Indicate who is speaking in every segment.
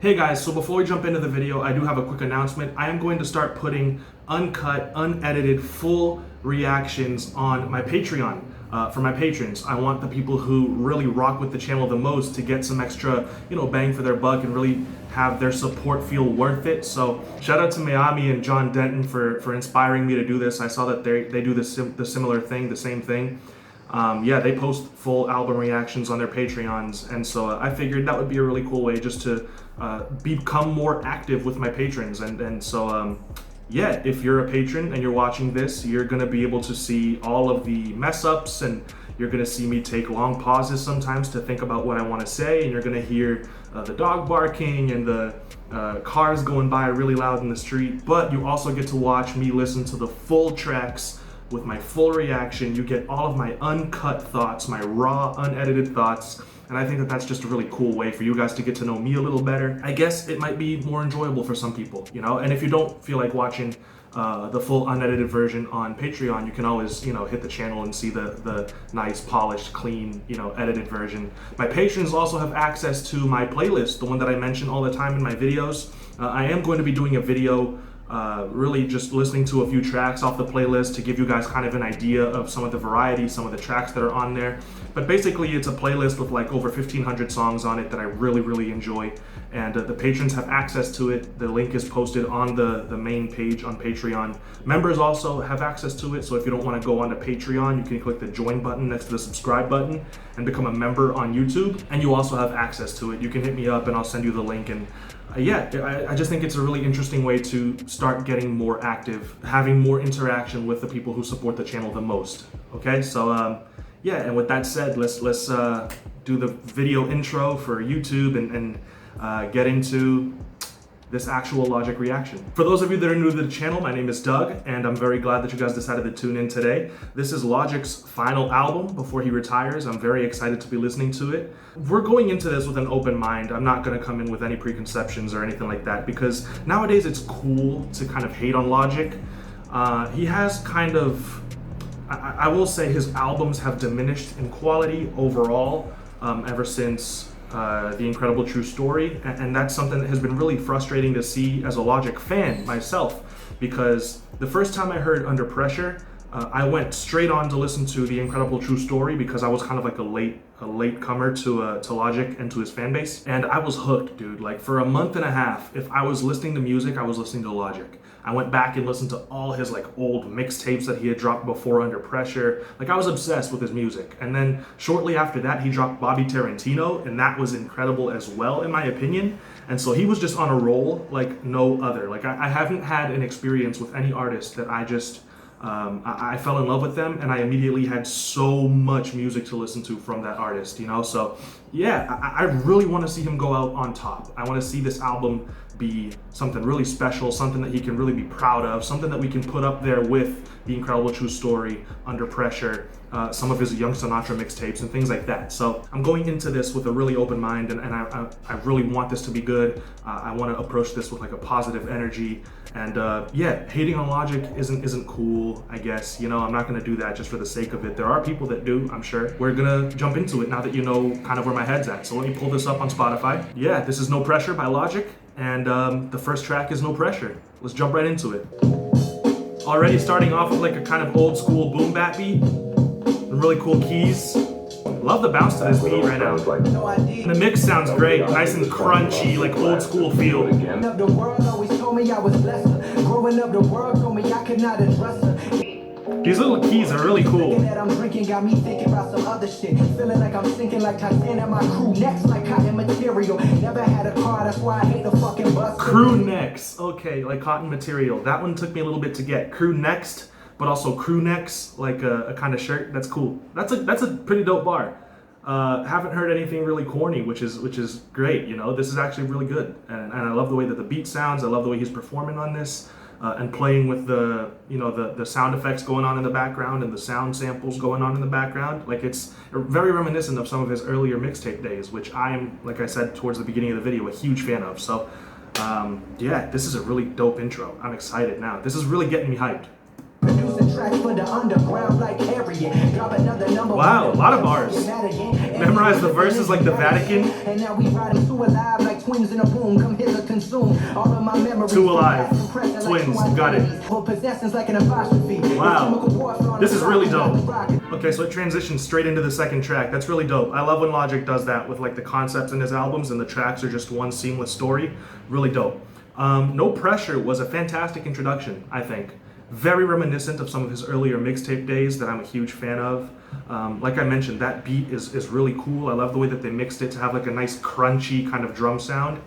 Speaker 1: Hey guys, so before we jump into the video, I do have a quick announcement. I am going to start putting uncut, unedited, full reactions on my Patreon for my patrons. I want the people who really rock with the channel the most to get some extra, bang for their buck and really have their support feel worth it. So shout out to Miami and John Denton for inspiring me to do this. I saw that they do the similar thing, the same thing. They post full album reactions on their Patreons, and so I figured that would be a really cool way just to become more active with my patrons. If you're a patron and you're watching this, you're gonna be able to see all of the mess ups, and you're gonna see me take long pauses sometimes to think about what I want to say, and you're gonna hear the dog barking and the cars going by really loud in the street. But you also get to watch me listen to the full tracks with my full reaction. You get all of my uncut thoughts, my raw, unedited thoughts, and I think that that's just a really cool way for you guys to get to know me a little better. I guess it might be more enjoyable for some people, and if you don't feel like watching the full unedited version on Patreon, you can always, hit the channel and see the nice, polished, clean, edited version. My patrons also have access to my playlist, the one that I mention all the time in my videos. I am going to be doing a video really just listening to a few tracks off the playlist to give you guys kind of an idea of some of the variety, some of the tracks that are on there. But basically it's a playlist with like over 1,500 songs on it that I really, really enjoy. And the patrons have access to it. The link is posted on the main page on Patreon. Members also have access to it. So if you don't want to go onto Patreon, you can click the join button next to the subscribe button and become a member on YouTube. And you also have access to it. You can hit me up and I'll send you the link. And I just think it's a really interesting way to start getting more active, having more interaction with the people who support the channel the most. Okay, so and with that said, let's do the video intro for YouTube and get into this actual Logic reaction. For those of you that are new to the channel, my name is Doug, and I'm very glad that you guys decided to tune in today. This is Logic's final album before he retires. I'm very excited to be listening to it. We're going into this with an open mind. I'm not gonna come in with any preconceptions or anything like that, because nowadays it's cool to kind of hate on Logic. He has kind of, I will say his albums have diminished in quality overall ever since The Incredible True Story, and that's something that has been really frustrating to see as a Logic fan myself, because the first time I heard Under Pressure, I went straight on to listen to The Incredible True Story because I was kind of like a late comer to Logic and to his fan base, and I was hooked, dude. Like for a month and a half, if I was listening to music, I was listening to Logic. I went back and listened to all his like old mixtapes that he had dropped before Under Pressure. Like I was obsessed with his music. And then shortly after that, he dropped Bobby Tarantino, and that was incredible as well, in my opinion. And so he was just on a roll like no other. Like I haven't had an experience with any artist that I just, I fell in love with them, and I immediately had so much music to listen to from that artist, So I really want to see him go out on top. I want to see this album be something really special, something that he can really be proud of, something that we can put up there with The Incredible True Story, Under Pressure, some of his Young Sinatra mixtapes and things like that. So I'm going into this with a really open mind, and I really want this to be good. I want to approach this with like a positive energy, and hating on Logic isn't cool, I guess. I'm not gonna do that just for the sake of it. There are people that do, I'm sure. We're gonna jump into it now that you know kind of where my head's at. So let me pull this up on Spotify. Yeah, this is No Pressure by Logic, and the first track is No Pressure. Let's jump right into it. Already starting off with like a kind of old school boom bap beat, and really cool keys. Love the bounce to this beat right now. And the mix sounds great, nice and crunchy, like old school feel.
Speaker 2: The world always told me I was blessed. Growing up, the world told me I could not address her.
Speaker 1: These little keys are really cool.
Speaker 2: That I'm drinking got me thinking about some other shit. Feeling like I'm sinking like Titanic. My crew necks like cotton material. Never had a car, that's why I hate the fucking bus.
Speaker 1: Crew necks, okay, like cotton material. That one took me a little bit to get. Crew next, but also crew necks, like a kind of shirt. That's cool. That's a pretty dope bar. Haven't heard anything really corny, which is great. This is actually really good, and I love the way that the beat sounds. I love the way he's performing on this. And playing with the sound effects going on in the background and the sound samples going on in the background. Like it's very reminiscent of some of his earlier mixtape days, which I am, like I said towards the beginning of the video, a huge fan of. So this is a really dope intro. I'm excited now. This is really getting me hyped.
Speaker 2: Releasing tracks for the underground like Harriet. Drop another number.
Speaker 1: Wow, a lot of bars. Memorize the verses like the Vatican.
Speaker 2: And now we ride them two alive like twins in a boom. Come hither, consume all of my memories.
Speaker 1: Two alive. Twins, got it.
Speaker 2: Possessions like an apostrophe.
Speaker 1: Wow. This is really dope. Okay, so it transitions straight into the second track. That's really dope. I love when Logic does that with like the concepts in his albums and the tracks are just one seamless story. Really dope. No Pressure was a fantastic introduction, I think. Very reminiscent of some of his earlier mixtape days that I'm a huge fan of. Like I mentioned, that beat is really cool. I love the way that they mixed it to have like a nice crunchy kind of drum sound.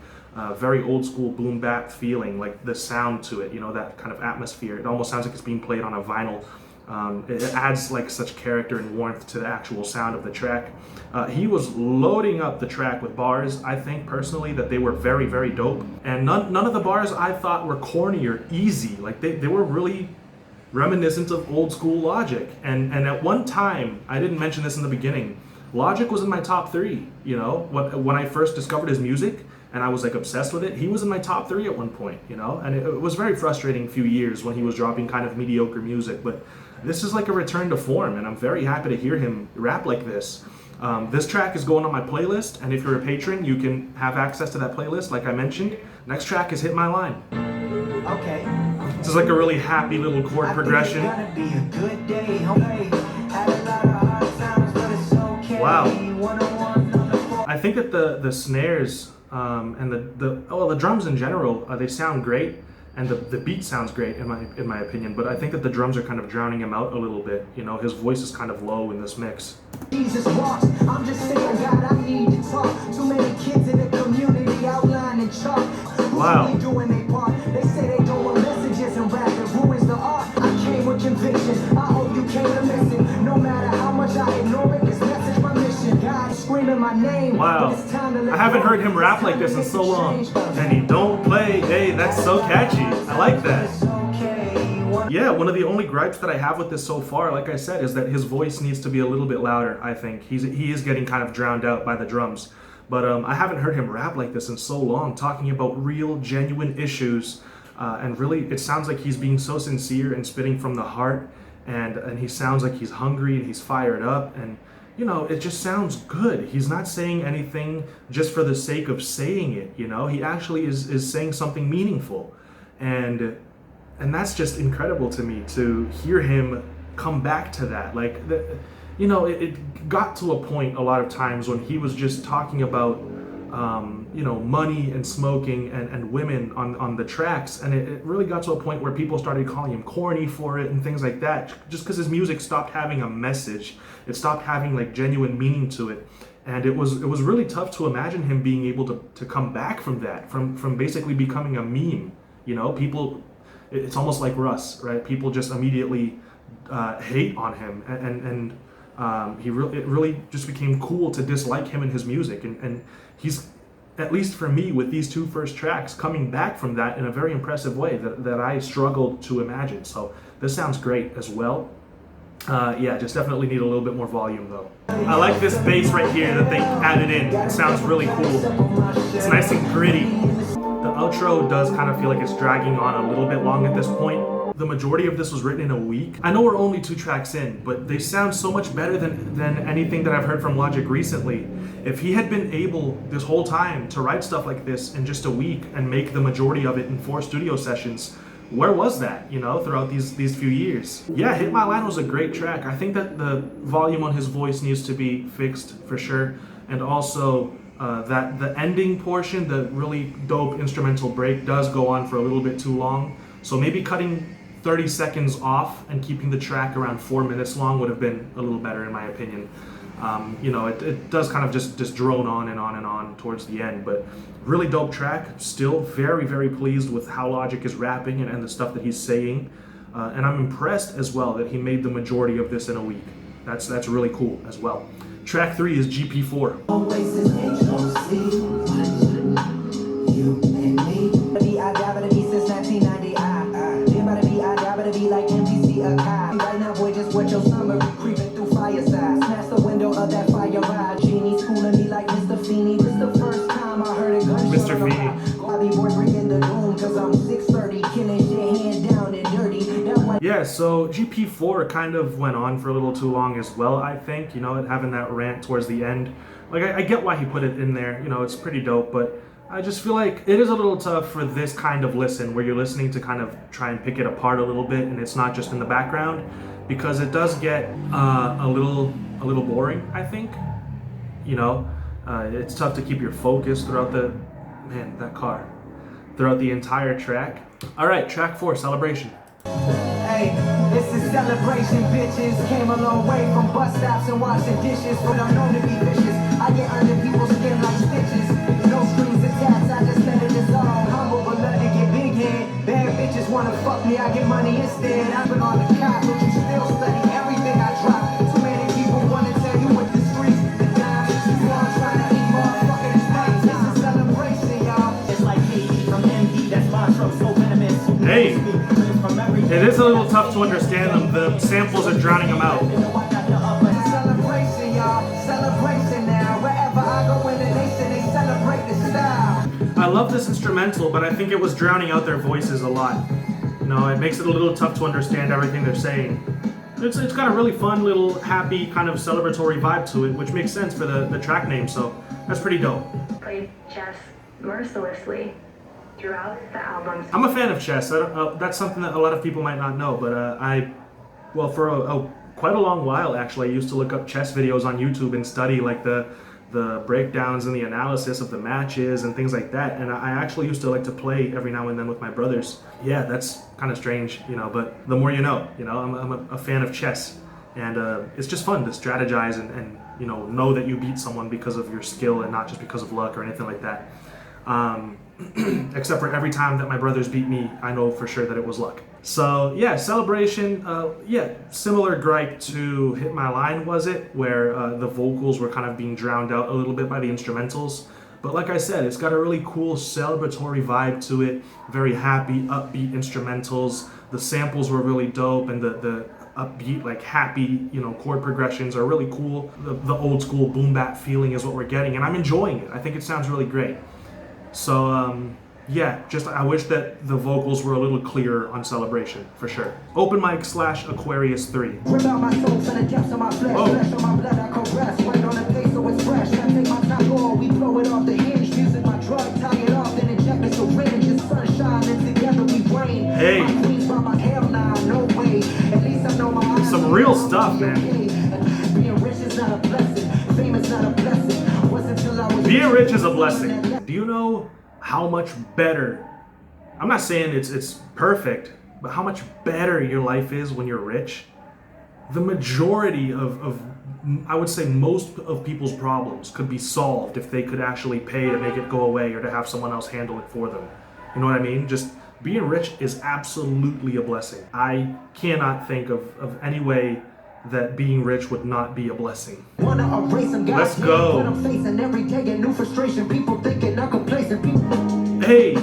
Speaker 1: Very old school boom bap feeling, like the sound to it, you know, that kind of atmosphere. It almost sounds like it's being played on a vinyl. It adds like such character and warmth to the actual sound of the track. He was loading up the track with bars. I think personally that they were very, very dope. And none of the bars I thought were corny or easy. Like they were really reminiscent of old school Logic. And at one time, I didn't mention this in the beginning, Logic was in my top 3, you know, when I first discovered his music and I was like obsessed with it, he was in my top 3 at one point, you know, and it was very frustrating few years when he was dropping kind of mediocre music, but this is like a return to form and I'm very happy to hear him rap like this. This track is going on my playlist, and if you're a patron, you can have access to that playlist, like I mentioned. Next track is Hit My Line.
Speaker 2: Okay.
Speaker 1: This is like a really happy little chord progression. Wow. I think that the snares and the drums in general, they sound great, and the beat sounds great in my opinion. But I think that the drums are kind of drowning him out a little bit. You know, his voice is kind of low in this mix.
Speaker 2: Jesus walks. I'm just saying, God, I need to talk. Too many kids in the community outlining chalk.
Speaker 1: Wow.
Speaker 2: Who's really doing their part? They say they don't want messages and rap. It ruins the art. I came with conviction. I hope you came to listen. No matter how much I ignore it, this message my mission. God screaming my name.
Speaker 1: Wow. I haven't heard him rap like this in so long. And he don't play. Hey, that's so catchy. I like that. Yeah, one of the only gripes that I have with this so far, like I said, is that his voice needs to be a little bit louder, I think. He is getting kind of drowned out by the drums. But I haven't heard him rap like this in so long, talking about real, genuine issues. And really, it sounds like he's being so sincere and spitting from the heart. And he sounds like he's hungry and he's fired up. And, you know, it just sounds good. He's not saying anything just for the sake of saying it, you know? He actually is saying something meaningful. And that's just incredible to me, to hear him come back to that. Like, you know, it got to a point a lot of times when he was just talking about, you know, money and smoking and women on the tracks. And it really got to a point where people started calling him corny for it and things like that, just because his music stopped having a message. It stopped having like genuine meaning to it. And it was really tough to imagine him being able to come back from that, from basically becoming a meme. You know, people, it's almost like Russ, right? People just immediately hate on him, and it really just became cool to dislike him and his music. And he's, at least for me, with these two first tracks, coming back from that in a very impressive way that I struggled to imagine. So this sounds great as well. Yeah, just definitely need a little bit more volume though. I like this bass right here that they added in. It sounds really cool. It's nice and gritty. The outro does kind of feel like it's dragging on a little bit long at this point. The majority of this was written in a week. I know we're only 2 tracks in, but they sound so much better than anything that I've heard from Logic recently. If he had been able this whole time to write stuff like this in just a week and make the majority of it in 4 studio sessions, where was that, you know, throughout these few years? Yeah, Hit My Line was a great track. I think that the volume on his voice needs to be fixed for sure. And also that the ending portion, the really dope instrumental break, does go on for a little bit too long. So maybe cutting 30 seconds off and keeping the track around 4 minutes long would have been a little better in my opinion. You know, it does kind of just drone on and on and on towards the end, but really dope track. Still very, very pleased with how Logic is rapping and the stuff that he's saying. And I'm impressed as well that he made the majority of this in a week. That's really cool as well. Track 3 is GP4. Mr. Feeney. Yeah, yeah, so GP4 kind of went on for a little too long as well, I think, you know, having that rant towards the end. Like, I get why he put it in there, you know, it's pretty dope, but I just feel like it is a little tough for this kind of listen, where you're listening to kind of try and pick it apart a little bit, and it's not just in the background, because it does get a little boring, I think. You know, it's tough to keep your focus throughout throughout the entire track. All right, track 4, Celebration.
Speaker 2: Hey, this is celebration, bitches. Came a long way from bus stops and washing dishes, but I'm known to be vicious. I get under people's skin like stitches. No strings attached, I just let it dissolve. Humble but love to get big head. Bad bitches wanna fuck me, I get money instead. I've been on the cop, but you still study everything I drop. Too many people wanna tell you what the streets, the dimes. So I'm trying to eat motherfucking space. This is celebration, y'all. It's like Haiti from MD, that's my truck, so venomous.
Speaker 1: Hey, it is a little tough to understand them. The samples are drowning them out.
Speaker 2: Celebration, y'all. Celebration now. Wherever I go in the nation, they celebrate the style.
Speaker 1: I love this instrumental, but I think it was drowning out their voices a lot. You know, it makes it a little tough to understand everything they're saying. It's got a really fun, little, happy, kind of celebratory vibe to it, which makes sense for the track name, so that's pretty dope.
Speaker 3: Played chess mercilessly throughout the album.
Speaker 1: I'm a fan of chess. That's something that a lot of people might not know, but for quite a long while, actually, I used to look up chess videos on YouTube and study like the breakdowns and the analysis of the matches and things like that. And I actually used to like to play every now and then with my brothers. Yeah, that's kind of strange, you know, but the more you know, I'm a fan of chess. And it's just fun to strategize and you know that you beat someone because of your skill and not just because of luck or anything like that. Except for every time that my brothers beat me, I know for sure that it was luck. So yeah, Celebration, similar gripe to Hit My Line, was it? Where the vocals were kind of being drowned out a little bit by the instrumentals. But like I said, it's got a really cool celebratory vibe to it, very happy, upbeat instrumentals. The samples were really dope, and the upbeat, like happy, you know, chord progressions are really cool. The old school boom bap feeling is what we're getting, and I'm enjoying it. I think it sounds really great. So yeah, just I wish that the vocals were a little clearer on Celebration, for sure. Open mic / Aquarius III.
Speaker 2: Rip out my soul to the depths of my flesh.
Speaker 1: Whoa.
Speaker 2: Flesh on my blood, I caress. Right on the face so it's fresh. I take my top off, we blow it off the hinge. Music my drug, tie it off, then inject it so range. It's sunshine, and together we rain.
Speaker 1: Hey.
Speaker 2: My queens by my hair now, no way. At least I know my eyes.
Speaker 1: Some real stuff, man.
Speaker 2: Being rich is not a blessing. Fame is not a blessing. Wasn't till I was
Speaker 1: Being rich is a blessing. Do you know how much better, I'm not saying it's perfect, but how much better your life is when you're rich? The majority of I would say most of people's problems could be solved if they could actually pay to make it go away or to have someone else handle it for them. You know what I mean? Just being rich is absolutely a blessing. I cannot think of any way that being rich would not be a blessing. Let's go.
Speaker 2: I'm facing every day a new frustration. People thinking I'm complacent.
Speaker 1: Hey.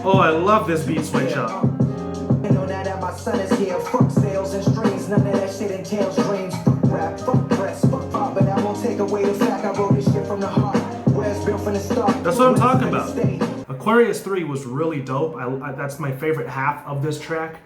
Speaker 1: Oh, I love this beat switch up.
Speaker 2: You know now that my son is here, fuck sales and strings. None of that shit entails dreams. Fuck rap, fuck press, fuck pop, but that won't take away the fact I wrote this shit from the heart. Where it's built from the start.
Speaker 1: That's what I'm talking about. Aquarius 3 was really dope. That's my favorite half of this track.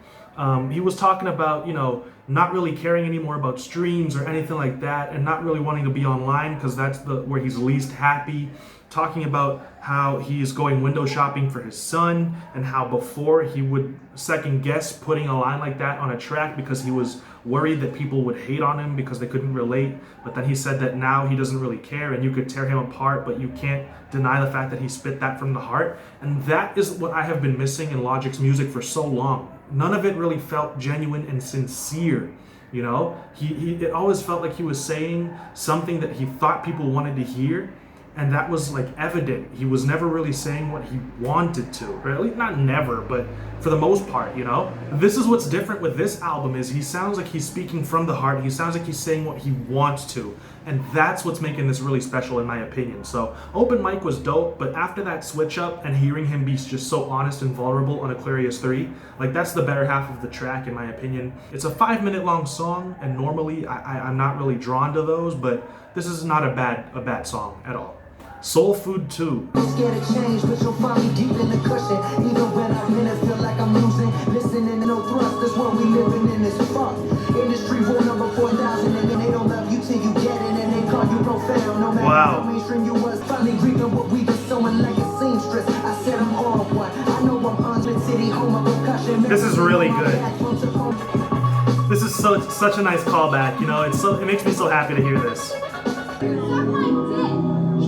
Speaker 1: He was talking about, you know, not really caring anymore about streams or anything like that, and not really wanting to be online because that's where he's least happy. Talking about how he's going window shopping for his son, and how before he would second guess putting a line like that on a track because he was worried that people would hate on him because they couldn't relate. But then he said that now he doesn't really care, and you could tear him apart, but you can't deny the fact that he spit that from the heart. And that is what I have been missing in Logic's music for so long. None of it really felt genuine and sincere. You know, it always felt like he was saying something that he thought people wanted to hear, and that was like evident. He was never really saying what he wanted to, or at least not never, but for the most part, you know. This is what's different with this album, is he sounds like he's speaking from the heart. He sounds like he's saying what he wants to, and that's what's making this really special in my opinion. So Open Mic was dope, but after that switch up and hearing him be just so honest and vulnerable on Aquarius 3, like that's the better half of the track in my opinion. It's a 5-minute long song, and normally I'm not really drawn to those, but this is not a bad song at all. Soul Food 2.
Speaker 2: Scared to change, but you'll find me deep in the cushion. Even when I win, I feel like I'm losing. Listening to no thrust, this one said I'm all one. I know I'm 100 city, home of percussion.
Speaker 1: This is really good. This is such a nice callback, you know. It makes me so happy to hear this.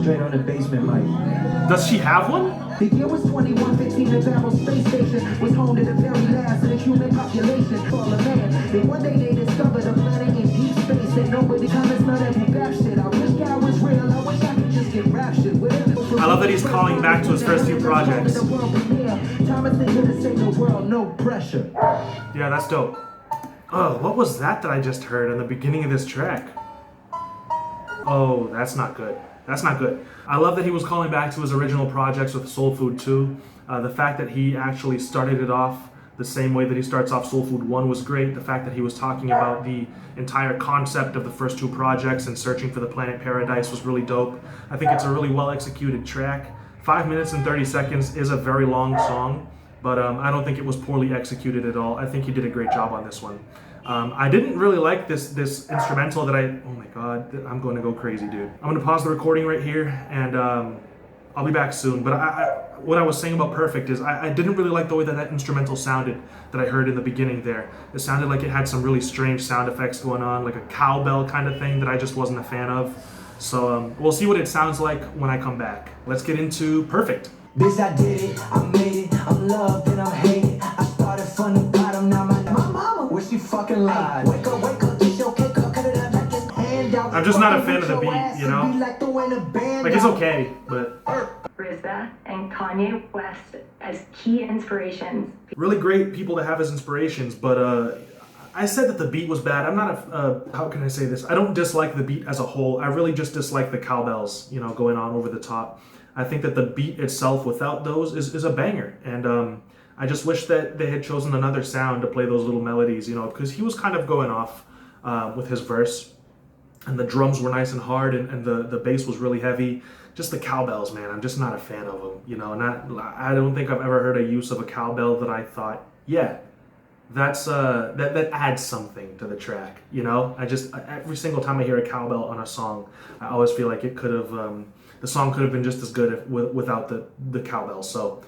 Speaker 2: Straight on the basement mic.
Speaker 1: Does she have one?
Speaker 2: The year was 2115, the Barrel Space Station was home to the very last of the human population. For a man, then one day they discovered a planet in deep space that nobody comments not that rap shit. I wish God was real, I wish I could just get raptured with it.
Speaker 1: I love that he's calling back to his first few projects.
Speaker 2: Thomas the here to save the world, no pressure.
Speaker 1: Yeah, that's dope. Oh, what was that I just heard in the beginning of this track? Oh, that's not good. That's not good. I love that he was calling back to his original projects with Soul Food 2. The fact that he actually started it off the same way that he starts off Soul Food 1 was great. The fact that he was talking about the entire concept of the first two projects and searching for the planet Paradise was really dope. I think it's a really well executed track. 5 minutes and 30 seconds is a very long song, but I don't think it was poorly executed at all. I think he did a great job on this one. I didn't really like this instrumental that oh my god, I'm going to go crazy, dude. I'm going to pause the recording right here and I'll be back soon. But what I was saying about Perfect is I didn't really like the way that instrumental sounded that I heard in the beginning there. It sounded like it had some really strange sound effects going on, like a cowbell kind of thing that I just wasn't a fan of. So we'll see what it sounds like when I come back. Let's get into Perfect.
Speaker 2: Bitch, I did it, I made it, I'm loved and I'm hated. I started from the bottom, now my mama, where she fucking lied. Wake up, get your cake up, cut it up like it's handout.
Speaker 1: I'm just not a fan of the beat, you know? Like, it's okay, but...
Speaker 3: RZA and Kanye West as key inspirations.
Speaker 1: Really great people to have as inspirations, but I said that the beat was bad. I'm not how can I say this? I don't dislike the beat as a whole. I really just dislike the cowbells, you know, going on over the top. I think that the beat itself without those is a banger, and I just wish that they had chosen another sound to play those little melodies, you know, because he was kind of going off with his verse, and the drums were nice and hard, and the bass was really heavy. Just the cowbells, man, I'm just not a fan of them, you know. I don't think I've ever heard a use of a cowbell that I thought, yeah, that's that adds something to the track, you know. Every single time I hear a cowbell on a song, I always feel like it could have the song could have been just as good without the cowbell. So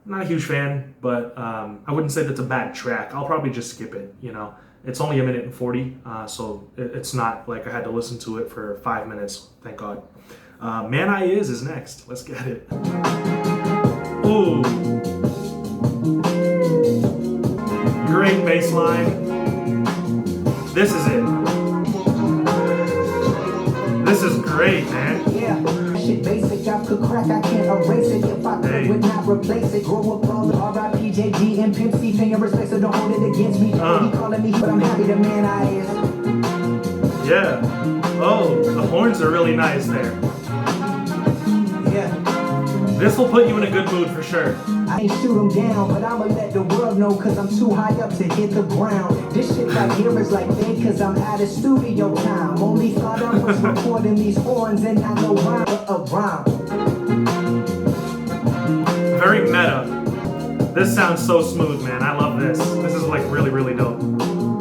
Speaker 1: not a huge fan, but I wouldn't say that's a bad track. I'll probably just skip it, you know. It's only 1 minute and 40, so it's not like I had to listen to it for 5 minutes, thank God. Man I Is next. Let's get it. Ooh. Great bass line. This is it. This is great, man.
Speaker 2: Yeah, shit basic, I could crack, I can't erase it. If I could, would not replace it. Grow up all the R.I.P. JG and Pimp C, paying respect, so don't hold it against me. He calling me, but I'm happy the man I is.
Speaker 1: Yeah. Oh, the horns are really nice there.
Speaker 2: Yeah.
Speaker 1: This will put you in a good mood for sure.
Speaker 2: I ain't shoot him down, but I'ma let the world know, cause I'm too high up to hit the ground. This shit right here is like big, cause I'm out of studio time. Only thought I was recording these horns and not no rhyme, but a rhyme.
Speaker 1: Very meta. This sounds so smooth, man. I love this. This is like really, really dope.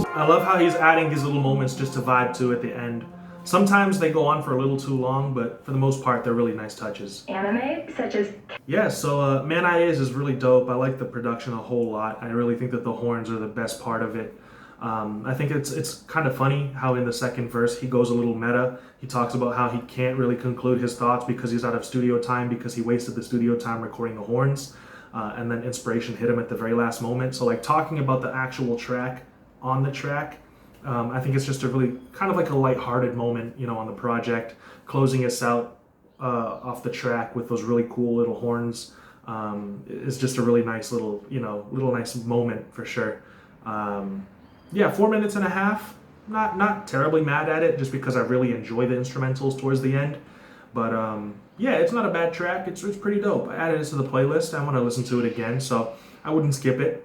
Speaker 1: I love how he's adding these little moments just to vibe to at the end. Sometimes they go on for a little too long, but for the most part, they're really nice touches.
Speaker 3: Anime, such as...
Speaker 1: Yeah, so Man I Is really dope. I like the production a whole lot. I really think that the horns are the best part of it. I think it's kind of funny how in the second verse he goes a little meta. He talks about how he can't really conclude his thoughts because he's out of studio time, because he wasted the studio time recording the horns, and then inspiration hit him at the very last moment. So like talking about the actual track on the track, I think it's just a really kind of like a lighthearted moment, you know, on the project, closing us out off the track with those really cool little horns. Is just a really nice little, you know, nice moment for sure. Yeah, 4 minutes and a half. Not terribly mad at it, just because I really enjoy the instrumentals towards the end. But yeah, it's not a bad track. It's pretty dope. I added it to the playlist. I want to listen to it again, so I wouldn't skip it.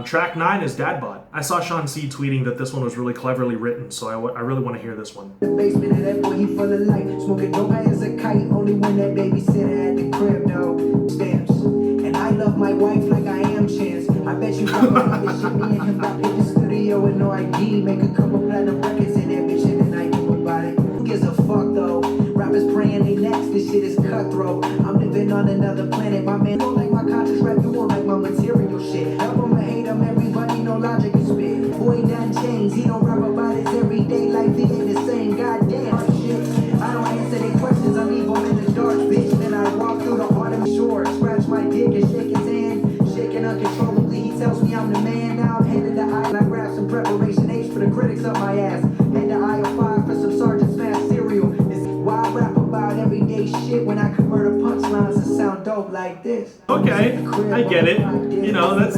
Speaker 1: Track 9 is Dad Bod. I saw Sean C tweeting that this one was really cleverly written, so I really want to hear this one.
Speaker 2: The basement of that boy, he full of light. Smoking dope high as a kite. Only when that babysitter at the crib, though. Stamps. And I love my wife like I am Chance. I bet you got this shit. Me and him got in the studio with no ID. Make a couple platinum records in that bitch and then I know about it. Who gives a fuck though? Rappers praying they next. This shit is cutthroat. I'm living on another another planet. My man don't like my conscious rap, you won't like my material shit. Love him or hate him, everybody know logic is spit. Boy done changed, he don't rap about his everyday life, he ain't the same. Goddamn shit. I don't answer their questions, I leave them in the dark, bitch. Then I walk through the heart of my shore, scratch my dick and shake his hand, shaking uncontrollably. He tells me I'm the man. Now I'm headed to I grab some preparation H for the critics up my ass. Head to aisle 5 for some Sergeant Smash cereal. This is why I rap about everyday shit when I convert a punchlines to sound dope like this.
Speaker 1: Okay, I get it. You know, that's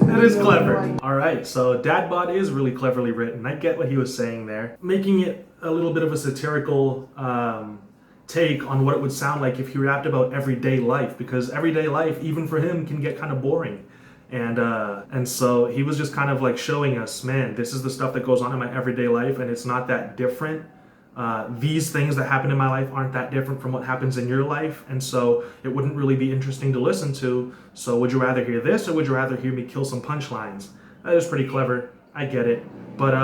Speaker 1: that is clever. All right, so Dadbot is really cleverly written. I get what he was saying there, making it a little bit of a satirical take on what it would sound like if he rapped about everyday life, because everyday life, even for him, can get kind of boring. And so he was just kind of like showing us, man, this is the stuff that goes on in my everyday life, and it's not that different. These things that happen in my life aren't that different from what happens in your life, and so it wouldn't really be interesting to listen to. So would you rather hear this, or would you rather hear me kill some punchlines? That is pretty clever. I get it. But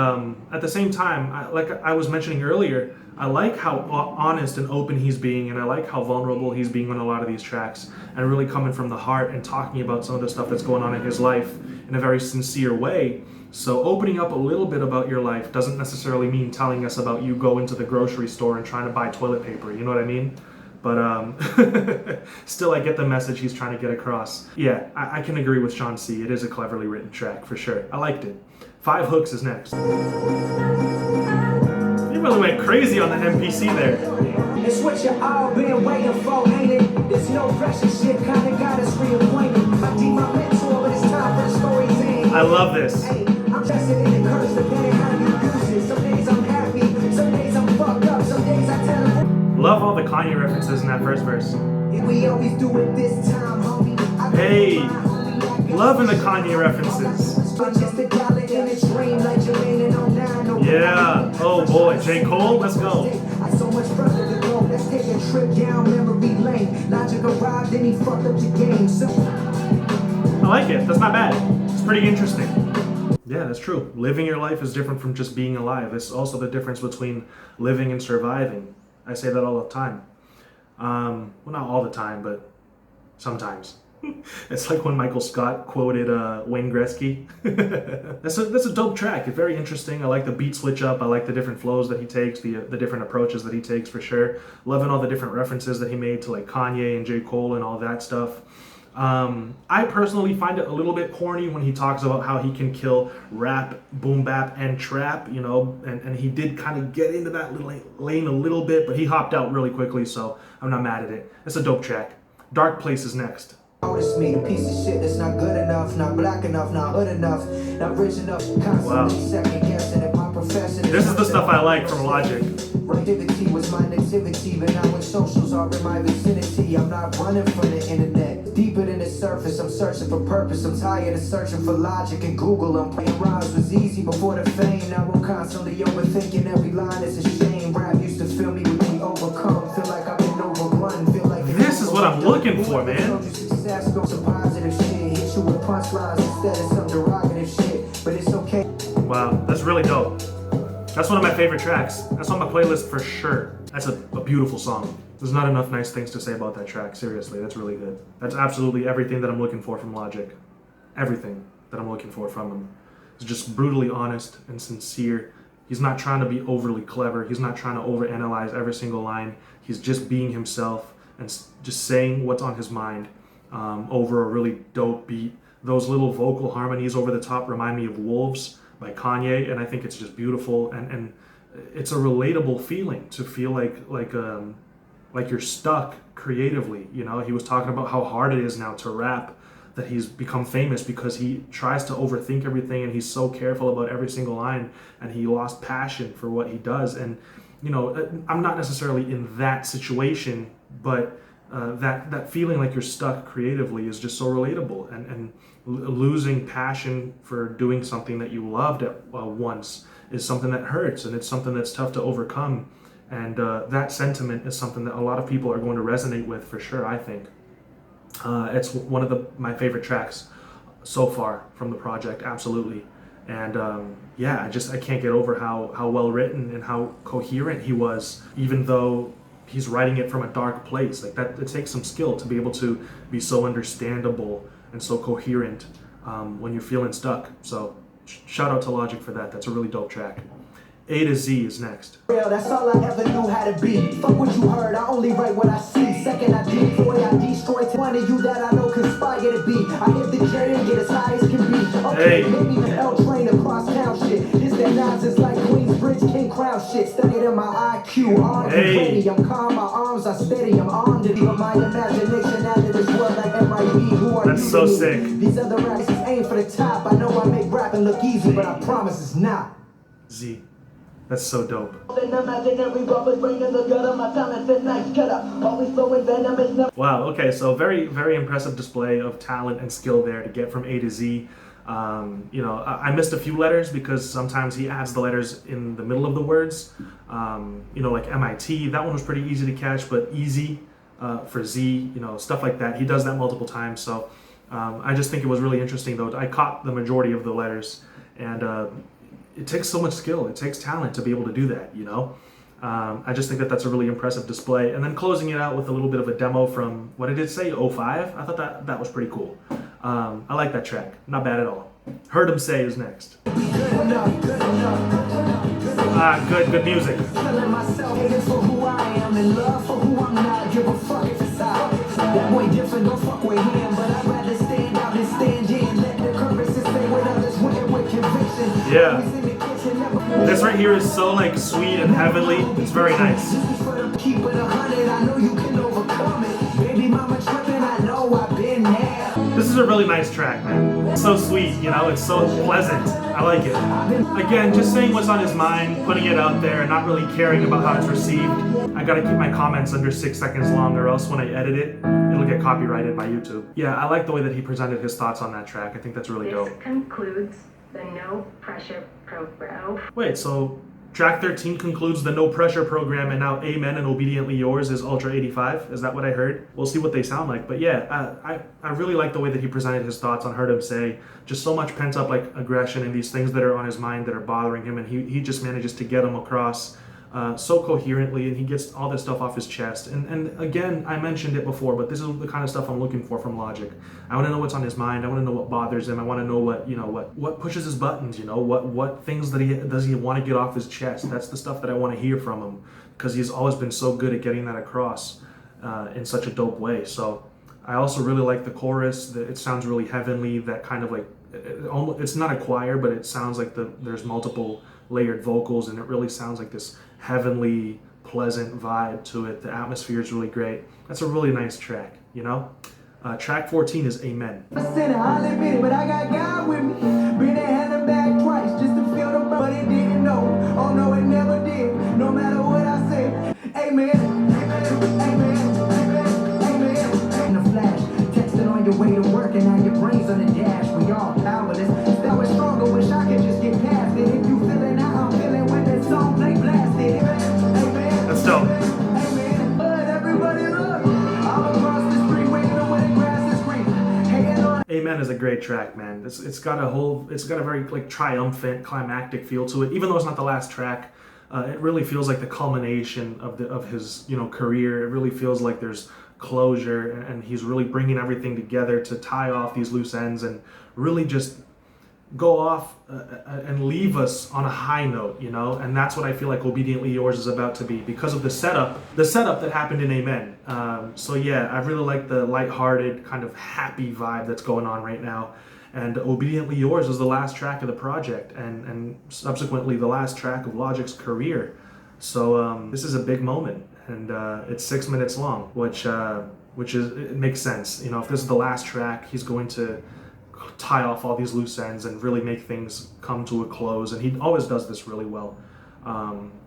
Speaker 1: at the same time, like I was mentioning earlier, I like how honest and open he's being, and I like how vulnerable he's being on a lot of these tracks, and really coming from the heart and talking about some of the stuff that's going on in his life in a very sincere way. So opening up a little bit about your life doesn't necessarily mean telling us about you going to the grocery store and trying to buy toilet paper, you know what I mean? But still, I get the message he's trying to get across. Yeah, I can agree with Sean C. It is a cleverly written track, for sure. I liked it. 5 Hooks is next. You really went crazy on the MPC there.
Speaker 2: It's what you all been waiting for, ain't it? There's no pressure, shit kinda got us reacquainted. I deem my mentor, but it's time for the story's end.
Speaker 1: I love this.
Speaker 2: Hey, I'm tested in the curse, depending how you use it. Some days I'm happy, some days I'm fucked up, some days I tell them.
Speaker 1: Love all the Kanye references in that first verse.
Speaker 2: We always do it this time, homie.
Speaker 1: Hey, loving the Kanye references. Yeah, oh boy, J. Cole, let's go.
Speaker 2: So much further to go, let's take a trip down memory lane. Logic arrived, then he fucked up the game. So
Speaker 1: I like it, that's not bad. It's pretty interesting. Yeah, that's true. Living your life is different from just being alive. It's also the difference between living and surviving. I say that all the time. Well, not all the time, but sometimes. It's like when Michael Scott quoted Wayne Gretzky. That's a dope track. It's very interesting. I like the beat switch up. I like the different flows that he takes, the different approaches that he takes, for sure. Loving all the different references that he made to like Kanye and J. Cole and all that stuff. I personally find it a little bit corny when he talks about how he can kill rap, boom bap, and trap, you know, and he did kind of get into that lane a little bit, but he hopped out really quickly, so I'm not mad at it. It's a dope track. Dark Place is next.
Speaker 2: Notice me, the piece of shit that's not good enough, not black enough, not hood enough, not rich enough, constantly second guessing if my profession.
Speaker 1: This is the stuff I like from Logic.
Speaker 2: Activity was my nativity, but now when socials are in my vicinity, I'm not running from the internet. Deeper than the surface, I'm searching for purpose. I'm tired of searching for logic and Google. I'm playing rhymes was easy before the fame. Now I'm constantly overthinking every line. It's a shame. Rap used to fill me with the overcome. Feel like I've been overrun. Feel like
Speaker 1: this is what I'm looking for, man.
Speaker 2: Success, go some positive shit. Hit you with punchlines instead of some derogative shit. But it's okay.
Speaker 1: Wow, that's really dope. That's one of my favorite tracks. That's on my playlist for sure. That's a beautiful song. There's not enough nice things to say about that track. Seriously, that's really good. That's absolutely everything that I'm looking for from Logic. Everything that I'm looking for from him. It's just brutally honest and sincere. He's not trying to be overly clever. He's not trying to overanalyze every single line. He's just being himself and just saying what's on his mind over a really dope beat. Those little vocal harmonies over the top remind me of Wolves by Kanye, and I think it's just beautiful, and it's a relatable feeling to feel like you're stuck creatively. You know, he was talking about how hard it is now to rap, that he's become famous because he tries to overthink everything, and he's so careful about every single line, and he lost passion for what he does. And you know, I'm not necessarily in that situation, but that feeling like you're stuck creatively is just so relatable, and losing passion for doing something that you loved at once is something that hurts, and it's something that's tough to overcome, and that sentiment is something that a lot of people are going to resonate with, for sure. I think it's one of my favorite tracks so far from the project, absolutely. And yeah, I can't get over how well written and how coherent he was, even though he's writing it from a dark place. Like that, it takes some skill to be able to be so understandable and so coherent when you're feeling stuck. So shout out to Logic for that. That's a really dope track. A to Z is next.
Speaker 2: Well, that's all I ever knew how to be. Fuck what you heard, I only write what I see. Second, I deploy, I destroy. One of you that I know conspire to be. I hit the J and get as high as can be. Okay,
Speaker 1: Hey.
Speaker 2: maybe the L train across town shit. This that nonsense like Queensbridge, King Crown shit. Studied in my IQ, armed and ready. I'm calm, my arms are steady. I'm armed to leave my imagination out of this world like MIB. Who are
Speaker 1: That's
Speaker 2: you
Speaker 1: so
Speaker 2: to me?
Speaker 1: sick.
Speaker 2: These other rappers aim for the top. I know I make rapping look easy, but I promise it's not.
Speaker 1: Z. That's so dope. Wow, okay, so very impressive display of talent and skill there to get from A to Z. You know, I missed a few letters because sometimes he adds the letters in the middle of the words. You know, like MIT, that one was pretty easy to catch, but easy for Z, you know, stuff like that. He does that multiple times, so I just think it was really interesting though. I caught the majority of the letters, and it takes so much skill, it takes talent to be able to do that, you know? I just think that that's a really impressive display. And then closing it out with a little bit of a demo from, what did it say, 05? I thought that was pretty cool. I like that track, not bad at all. Heard Him Say is next. Good music.
Speaker 2: Feeling myself, hating for who I am, in love for who I'm not. Give a fuck if it's out. That boy different, don't fuck with him, but I'd rather stand out than stand in. Let the courage to stay with others, with conviction.
Speaker 1: Yeah. This right here is so like sweet and heavenly. It's very nice.
Speaker 2: Keep it 100, I know you can overcome it. Baby mama tripping, I know I've been there.
Speaker 1: This is a really nice track, man. It's so sweet, you know, it's so pleasant. I like it. Again, just saying what's on his mind, putting it out there, and not really caring about how it's received. I gotta keep my comments under 6 seconds long, or else when I edit it, it'll get copyrighted by YouTube. Yeah, I like the way that he presented his thoughts on that track. I think that's really dope.
Speaker 3: This concludes the No Pressure program.
Speaker 1: Wait, so track 13 concludes the No Pressure program, and now Amen and Obediently Yours is Ultra 85? Is that what I heard? We'll see what they sound like. But yeah, I really like the way that he presented his thoughts on Heard Him Say. Just so much pent up like aggression and these things that are on his mind that are bothering him, and he just manages to get them across so coherently, and he gets all this stuff off his chest. And again, I mentioned it before, but this is the kind of stuff I'm looking for from Logic. I want to know what's on his mind. I want to know what bothers him. I want to know what, you know, what pushes his buttons, you know, what things does he want to get off his chest. That's the stuff that I want to hear from him, because he's always been so good at getting that across in such a dope way. So I also really like the chorus. It sounds really heavenly, that kind of like, it's not a choir, but it sounds like there's multiple layered vocals, and it really sounds like this heavenly, pleasant vibe to it. The atmosphere is really great. That's a really nice track, you know? Track 14 is Amen.
Speaker 2: I'll admit it, but I got God with me. Been and had back twice just to feel the but it didn't know. Oh no, it never did. No matter what I say. Amen. Amen. Amen. Amen. Amen. In a flash, texting on your way to work, and now your brain's on the dash. We all powerless. That was stronger. Wish I could just get past it. If you feeling how I'm feeling when that song play blasted. Amen.
Speaker 1: That's dope.
Speaker 2: Amen. But everybody look. I'm across the street waiting on where the grass is green. Hating on.
Speaker 1: Amen is a great track, man. It's got a very like triumphant, climactic feel to it. Even though it's not the last track, it really feels like the culmination of his, you know, career. It really feels like there's closure, and he's really bringing everything together to tie off these loose ends and really just go off and leave us on a high note, you know. And that's what I feel like Obediently Yours is about to be, because of the setup that happened in Amen. So yeah, I really like the lighthearted kind of happy vibe that's going on right now. And Obediently Yours is the last track of the project, and subsequently the last track of Logic's career. So this is a big moment, and it's 6 minutes long, which it makes sense. You know, if this is the last track, he's going to tie off all these loose ends and really make things come to a close. And he always does this really well,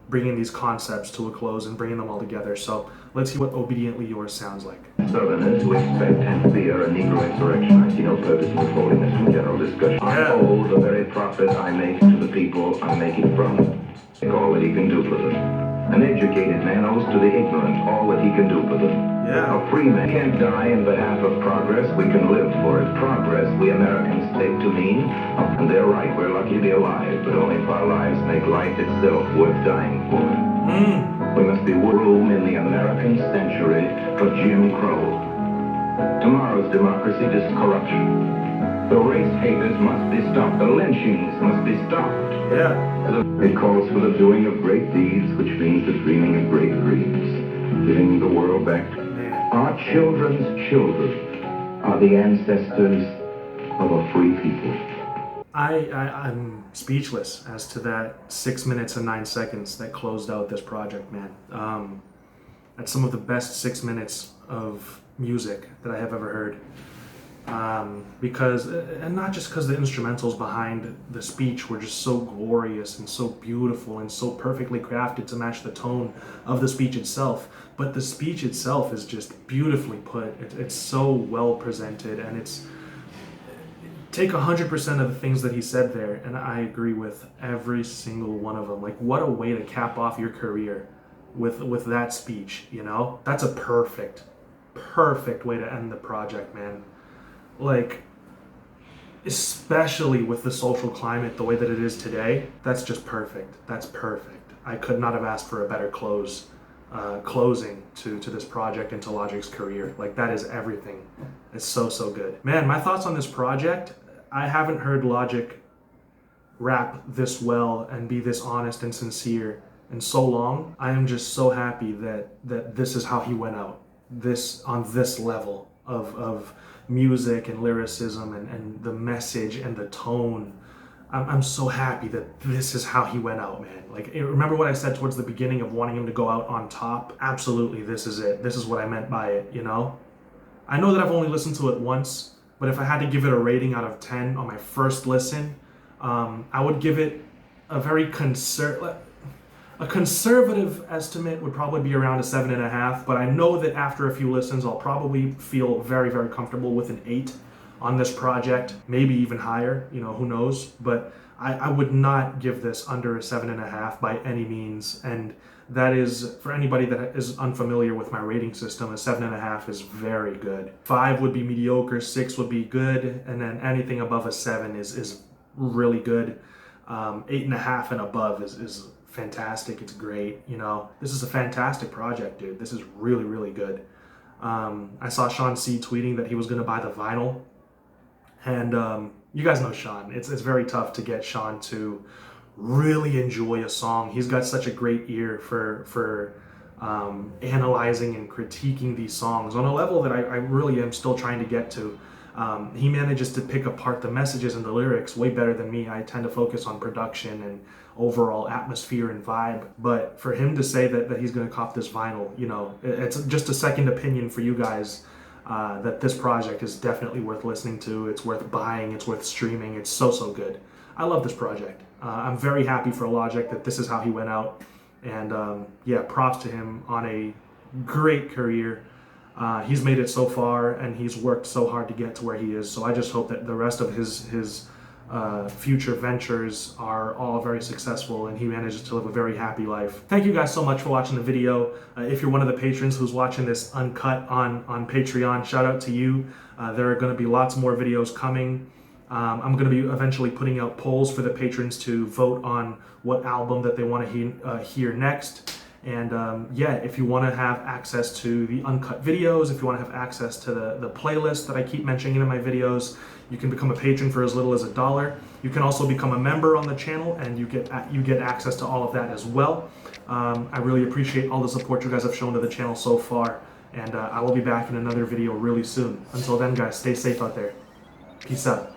Speaker 1: bringing these concepts to a close and bringing them all together. So let's hear what Obediently Yours sounds like.
Speaker 4: Southerners who expect and fear a Negro insurrection, I see no purpose in withholding this from general discussion. I owe the very profit I make to the people I make it from. All that he can do for them. An educated man owes to the ignorant all that he can do for them.
Speaker 1: Yeah.
Speaker 4: A free man can't die in behalf of progress. We can live for it. Progress we Americans take to mean, and they're right, we're lucky to be alive, but only if our lives make life itself worth dying for. There must be room in the American century for Jim Crow. Tomorrow's democracy is corruption. The race haters must be stopped. The lynchings must be stopped.
Speaker 1: Yeah.
Speaker 4: It calls for the doing of great deeds, which means the dreaming of great dreams. Giving the world back. Our children's children are the ancestors of a free people.
Speaker 1: I'm speechless as to that 6 minutes and 9 seconds that closed out this project, man. That's some of the best 6 minutes of music that I have ever heard. Because, and not just because the instrumentals behind the speech were just so glorious and so beautiful and so perfectly crafted to match the tone of the speech itself, but the speech itself is just beautifully put. It's so well presented, and it's take 100% of the things that he said there, and I agree with every single one of them. Like, what a way to cap off your career with that speech, you know? That's a perfect way to end the project, man. Like, especially with the social climate the way that it is today, that's just perfect. That's perfect. I could not have asked for a better closing to this project and to Logic's career. Like, that is everything. It's so good. Man, my thoughts on this project, I haven't heard Logic rap this well and be this honest and sincere in so long. I am just so happy that this is how he went out. On this level of music and lyricism and the message and the tone. I'm so happy that this is how he went out, man. Like, remember what I said towards the beginning of wanting him to go out on top? Absolutely, this is it. This is what I meant by it, you know? I know that I've only listened to it once, but if I had to give it a rating out of 10 on my first listen, I would give it a very conservative estimate would probably be around a 7.5, but I know that after a few listens, I'll probably feel very comfortable with an 8 on this project, maybe even higher, you know, who knows, but I would not give this under a 7.5 by any means, and that is, for anybody that is unfamiliar with my rating system, a 7.5 is very good. 5 would be mediocre, 6 would be good, and then anything above a 7 is really good. 8.5 and above is fantastic. It's great. You know, this is a fantastic project, dude. This is really good. I saw Sean C tweeting that he was going to buy the vinyl, and you guys know Sean. It's very tough to get Sean to really enjoy a song. He's got such a great ear for analyzing and critiquing these songs on a level that I really am still trying to get to. He manages to pick apart the messages and the lyrics way better than me. I tend to focus on production and overall atmosphere and vibe. But for him to say that he's going to cop this vinyl, you know, it's just a second opinion for you guys that this project is definitely worth listening to. It's worth buying. It's worth streaming. It's so good. I love this project. I'm very happy for Logic that this is how he went out. And yeah, props to him on a great career. He's made it so far, and he's worked so hard to get to where he is. So I just hope that the rest of his future ventures are all very successful, and he manages to live a very happy life. Thank you guys so much for watching the video. If you're one of the patrons who's watching this uncut on Patreon, shout out to you. There are going to be lots more videos coming. I'm going to be eventually putting out polls for the patrons to vote on what album that they want to hear next. And yeah, if you want to have access to the uncut videos, if you want to have access to the playlist that I keep mentioning in my videos, you can become a patron for as little as $1. You can also become a member on the channel, and you get access to all of that as well. I really appreciate all the support you guys have shown to the channel so far, and I will be back in another video really soon. Until then, guys, stay safe out there. Peace out.